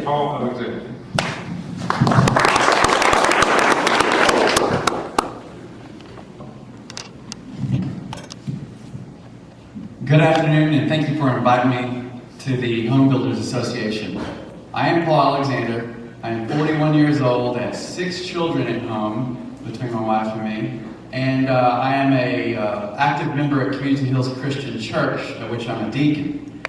Paul Alexander. Good afternoon, and thank you for inviting me to the Home Builders Association. I am Paul Alexander. I am 41 years old. I have 6 children at home between my wife and me, and I am a active member at Community Hills Christian Church, at which I'm a deacon.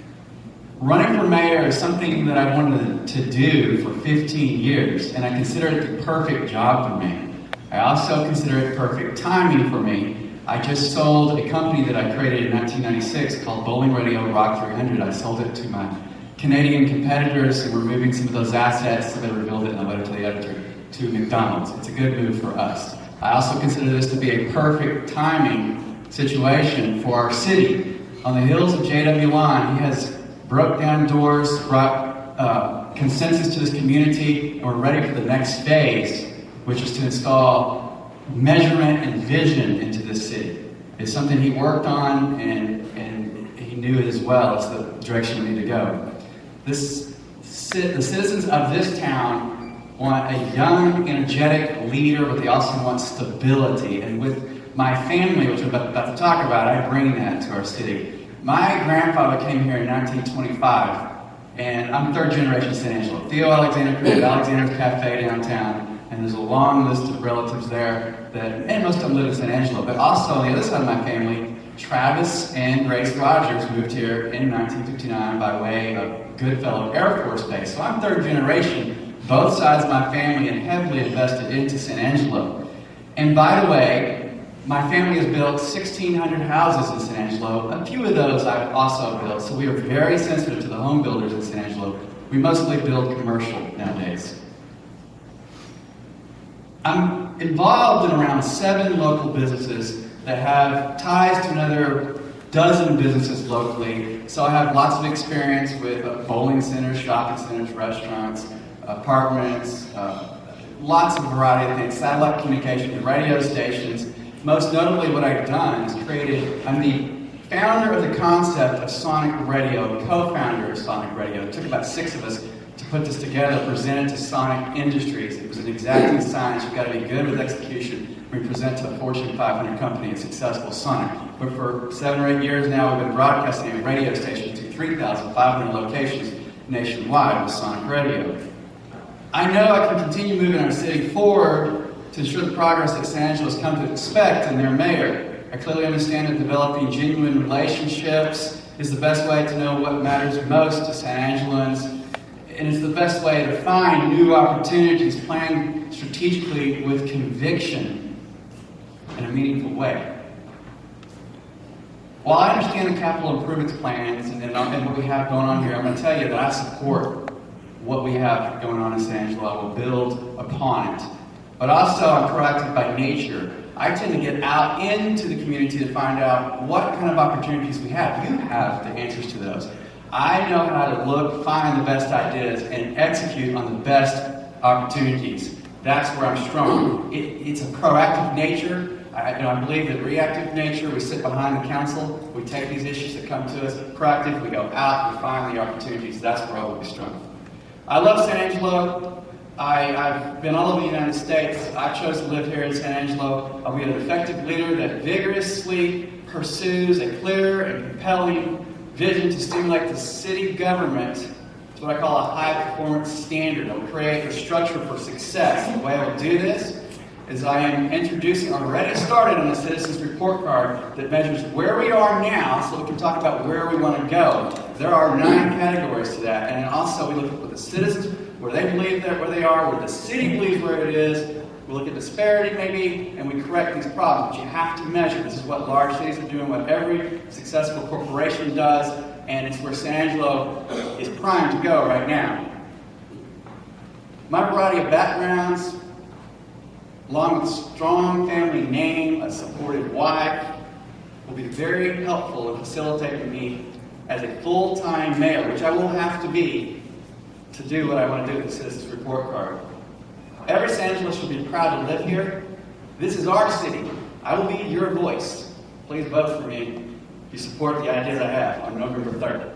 Running for mayor is something that I wanted to do for 15 years, and I consider it the perfect job for me. I also consider it perfect timing for me. I just sold a company that I created in 1996 called Bowling Radio Rock 300. I sold it to my Canadian competitors, and we're moving some of those assets that I revealed it in a letter to the editor to McDonald's. It's a good move for us. I also consider this to be a perfect timing situation for our city. On the hills of J.W. Line, he has broke down doors, brought consensus to this community, and we're ready for the next phase, which is to install measurement and vision into this city. It's something he worked on, and he knew it as well. It's the direction we need to go. The citizens of this town want a young, energetic leader, but they also want stability. And with my family, which I'm about to talk about, I bring that to our city. My grandfather came here in 1925, and I'm third generation San Angelo. Theo Alexander created Alexander's Cafe downtown. And there's a long list of relatives there and most of them live in San Angelo. But also on the other side of my family, Travis and Grace Rogers moved here in 1959 by way of Goodfellow Air Force Base. So I'm third generation, both sides of my family, and heavily invested into San Angelo. And by the way, my family has built 1,600 houses in San Angelo. A few of those I've also built. So we are very sensitive to the home builders in San Angelo. We mostly build commercial nowadays. I'm involved in around 7 local businesses that have ties to another dozen businesses locally. So I have lots of experience with bowling centers, shopping centers, restaurants, apartments, lots of variety of things, satellite communication, radio stations. Most notably what I've done is I'm the founder of the concept of Sonic Radio, co-founder of Sonic Radio. It took about 6 of us to put this together, present it to Sonic Industries. It was an exacting science. You've got to be good with execution. We present to a Fortune 500 company a successful Sonic. But for 7 or 8 years now, we've been broadcasting a radio station to 3,500 locations nationwide with Sonic Radio. I know I can continue moving our city forward to ensure the progress that San Angelo has come to expect in their mayor. I clearly understand that developing genuine relationships is the best way to know what matters most to San Angeloans. And it's the best way to find new opportunities, plan strategically with conviction in a meaningful way. While I understand the capital improvements plans and what we have going on here, I'm going to tell you that I support what we have going on in San Angelo. I will build upon it. But also, I'm proactive by nature. I tend to get out into the community to find out what kind of opportunities we have. You have the answers to those. I know how to look, find the best ideas, and execute on the best opportunities. That's where I'm strong. It's a proactive nature. I believe that reactive nature, we sit behind the council, we take these issues that come to us. Proactive, we go out and find the opportunities. That's where I will be strong. I love San Angelo. I've been all over the United States. I chose to live here in San Angelo. I'll be an effective leader that vigorously pursues a clear and compelling vision to stimulate the city government to what I call a high-performance standard. I'll create a structure for success. The way I will do this is I am already started on a citizen's report card that measures where we are now so we can talk about where we want to go. There are 9 categories to that. And also we look at what the citizens, where they believe where they are, where the city believes where it is. We look at disparity maybe, and we correct these problems. But you have to measure. This is what large cities are doing, what every successful corporation does, and it's where San Angelo is primed to go right now. My variety of backgrounds, along with a strong family name, a supportive wife, will be very helpful in facilitating me as a full-time mayor, which I will have to be to do what I want to do with the Citizens Report Card. Every San Angelo should be proud to live here. This is our city. I will be your voice. Please vote for me if you support the ideas I have on November 3rd.